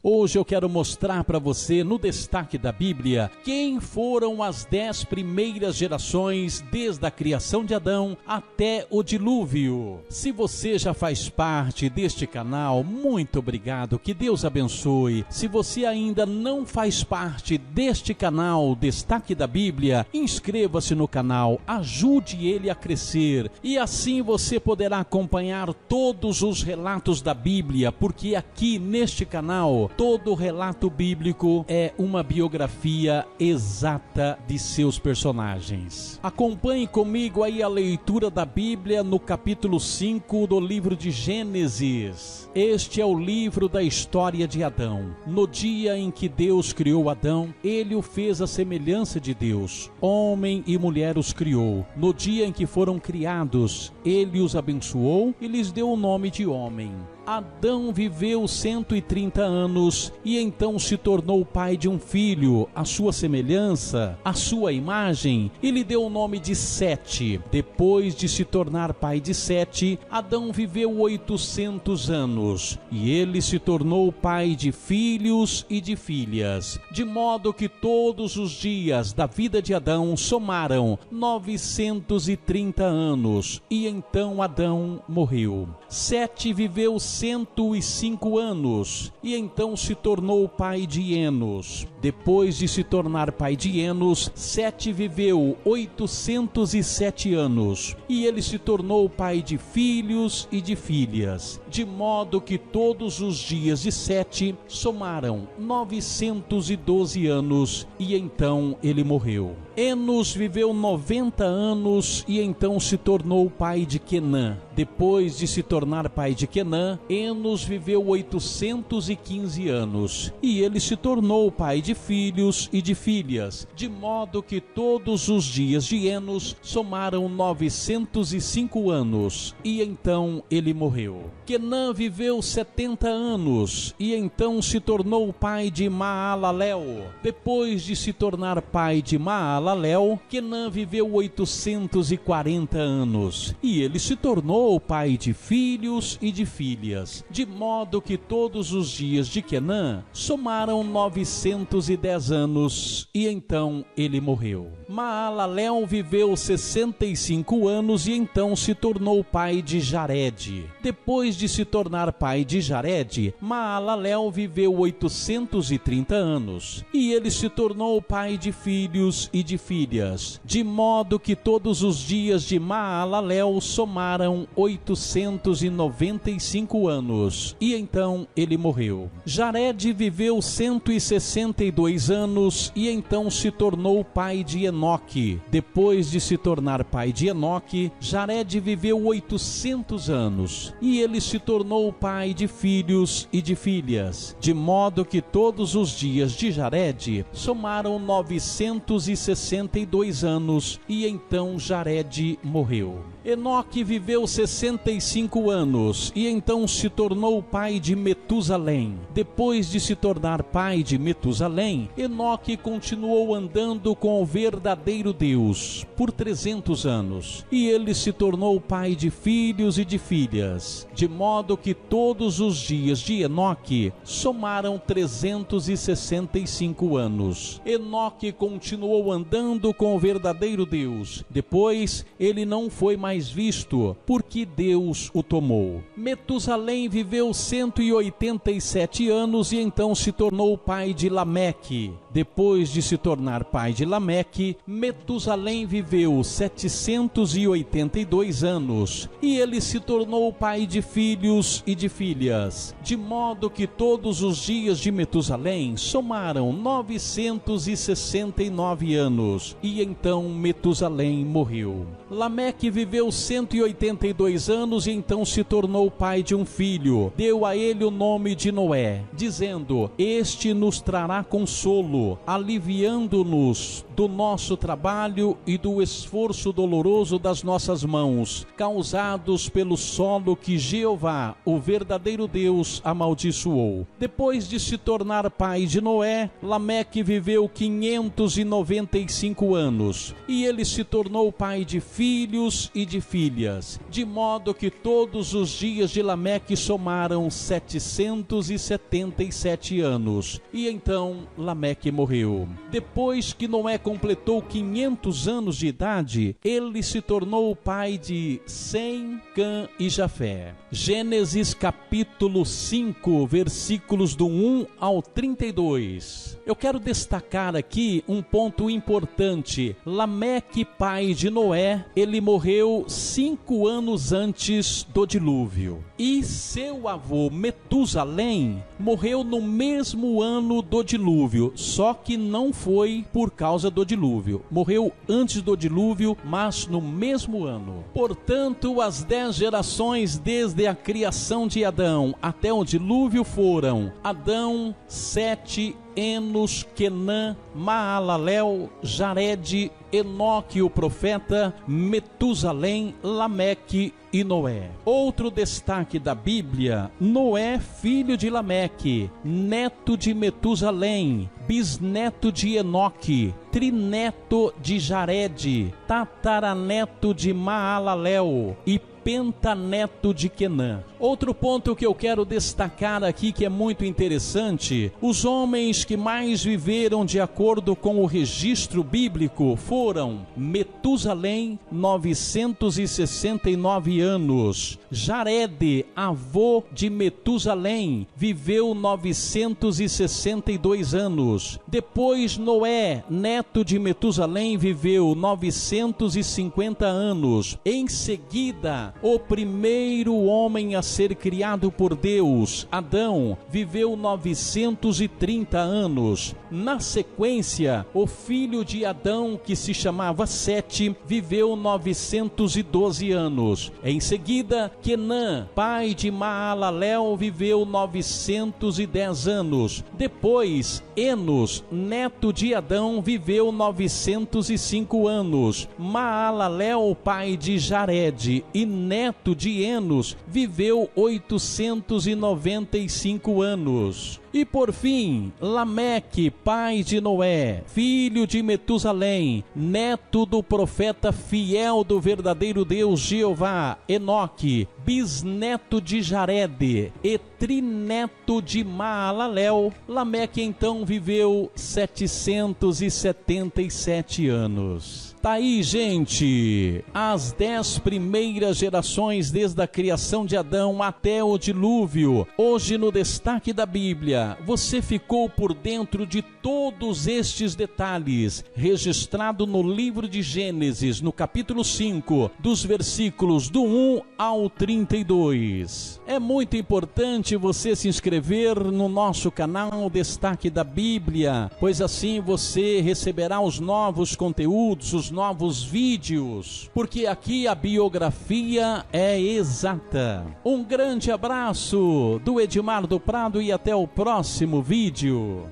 Hoje eu quero mostrar para você, no destaque da Bíblia, quem foram as 10 primeiras gerações desde a criação de Adão até o dilúvio. Se você já faz parte deste canal, muito obrigado, que Deus abençoe. Se você ainda não faz parte deste canal, Destaque da Bíblia, inscreva-se no canal, ajude ele a crescer e assim você poderá acompanhar todos os relatos da Bíblia, porque aqui neste canal, todo relato bíblico é uma biografia exata de seus personagens. Acompanhe comigo aí a leitura da Bíblia no capítulo 5 do livro de Gênesis. Este é o livro da história de Adão. No dia em que Deus criou Adão, ele o fez à semelhança de Deus. Homem e mulher os criou. No dia em que foram criados, ele os abençoou e lhes deu o nome de homem. Adão viveu 130 anos e então se tornou pai de um filho, à sua semelhança, à sua imagem, e lhe deu o nome de Sete. Depois de se tornar pai de Sete, Adão viveu 800 anos e ele se tornou pai de filhos e de filhas, de modo que todos os dias da vida de Adão somaram 930 anos e então Adão morreu. Sete viveu 105 anos e então se tornou pai de Enos. Depois de se tornar pai de Enos, Sete viveu 807 anos e ele se tornou pai de filhos e de filhas, de modo que todos os dias de Sete somaram 912 anos e então ele morreu. Enos viveu 90 anos e então se tornou pai de Quenã. Depois de se tornar pai de Quenã, Enos viveu 815 anos e ele se tornou pai de filhos e de filhas, de modo que todos os dias de Enos somaram 905 anos e então ele morreu. Quenã viveu 70 anos e então se tornou pai de Maalalel. Depois de se tornar pai de Maalalel, Quenã viveu 840 anos e ele se tornou pai de filhos e de filhas, de modo que todos os dias de Quenã somaram 910 anos e então ele morreu. Maalalel viveu 65 anos e então se tornou pai de Jared. Depois de se tornar pai de Jared, Maalalel viveu 830 anos e ele se tornou pai de filhos e de filhas, de modo que todos os dias de Maalalel somaram 895 anos e então ele morreu. Jared viveu 162 anos e então se tornou pai de Enoque. Depois de se tornar pai de Enoque, Jared viveu 800 anos e ele se tornou pai de filhos e de filhas, de modo que todos os dias de Jared somaram 962 anos e então Jared morreu. Enoque viveu 65 anos e então se tornou pai de Metusalém. Depois de se tornar pai de Metusalém, Enoque continuou andando com o verdadeiro Deus por 300 anos e ele se tornou pai de filhos e de filhas, de modo que todos os dias de Enoque somaram 365 anos. Enoque continuou andando com o verdadeiro Deus. Depois ele não foi mais visto, porque Deus o tomou. Metusalém viveu 187 anos e então se tornou pai de Lameque. Depois de se tornar pai de Lameque, Metusalém viveu 782 anos e ele se tornou pai de filhos e de filhas, de modo que todos os dias de Metusalém somaram 969 anos e então Metusalém morreu. Lameque viveu 182 anos e então se tornou pai de um filho. Deu a ele o nome de Noé, dizendo: este nos trará consolo, aliviando-nos do nosso trabalho e do esforço doloroso das nossas mãos, causados pelo solo que Jeová, o verdadeiro Deus, amaldiçoou. Depois de se tornar pai de Noé, Lameque viveu 595 anos, e ele se tornou pai de filhos e de filhas, de modo que todos os dias de Lameque somaram 777 anos, e então Lameque morreu. Depois que Noé completou 500 anos de idade, ele se tornou o pai de Sem, Cã e Jafé. Gênesis capítulo 5, versículos do 1 ao 32. Eu quero destacar aqui um ponto importante. Lameque, pai de Noé, ele morreu 5 anos antes do dilúvio. E seu avô Metusalém morreu no mesmo ano do dilúvio, só que não foi por causa do dilúvio. Morreu antes do dilúvio, mas no mesmo ano. Portanto, as 10 gerações desde a criação de Adão até o dilúvio foram Adão, Sete, Enos, Quenã, Maalalel, Jared, Enoque o profeta, Metusalém, Lameque e Noé. Outro destaque da Bíblia: Noé, filho de Lameque, neto de Metusalém, bisneto de Enoque, trineto de Jared, tataraneto de Maalalel e pentaneto de Quenã. Outro ponto que eu quero destacar aqui, que é muito interessante: os homens que mais viveram de acordo com o registro bíblico foram Metusalém, 969 anos. Jared, avô de Metusalém, viveu 962 anos. Depois Noé, neto de Metusalém, viveu 950 anos. Em seguida, o primeiro homem a ser criado por Deus, Adão, viveu 930 anos. Na sequência, o filho de Adão, que se chamava Sete, viveu 912 anos. Em seguida, Quenã, pai de Maalalel, viveu 910 anos. Depois, Enos, neto de Adão, viveu 905 anos. Maalalel, pai de Jared e neto de Enos, viveu 895 anos. E por fim, Lameque, pai de Noé, filho de Metusalém, neto do profeta fiel do verdadeiro Deus Jeová, Enoque, bisneto de Jared e trineto de Maalalel. Lameque então viveu 777 anos. Tá aí, gente, as 10 primeiras gerações desde a criação de Adão até o dilúvio. Hoje no Destaque da Bíblia, você ficou por dentro de todos estes detalhes, registrado no livro de Gênesis, no capítulo 5, dos versículos do 1 ao 32. É muito importante você se inscrever no nosso canal Destaque da Bíblia, pois assim você receberá os novos conteúdos, os novos vídeos, porque aqui a biografia é exata. Um grande abraço do Edmar do Prado e até o próximo vídeo.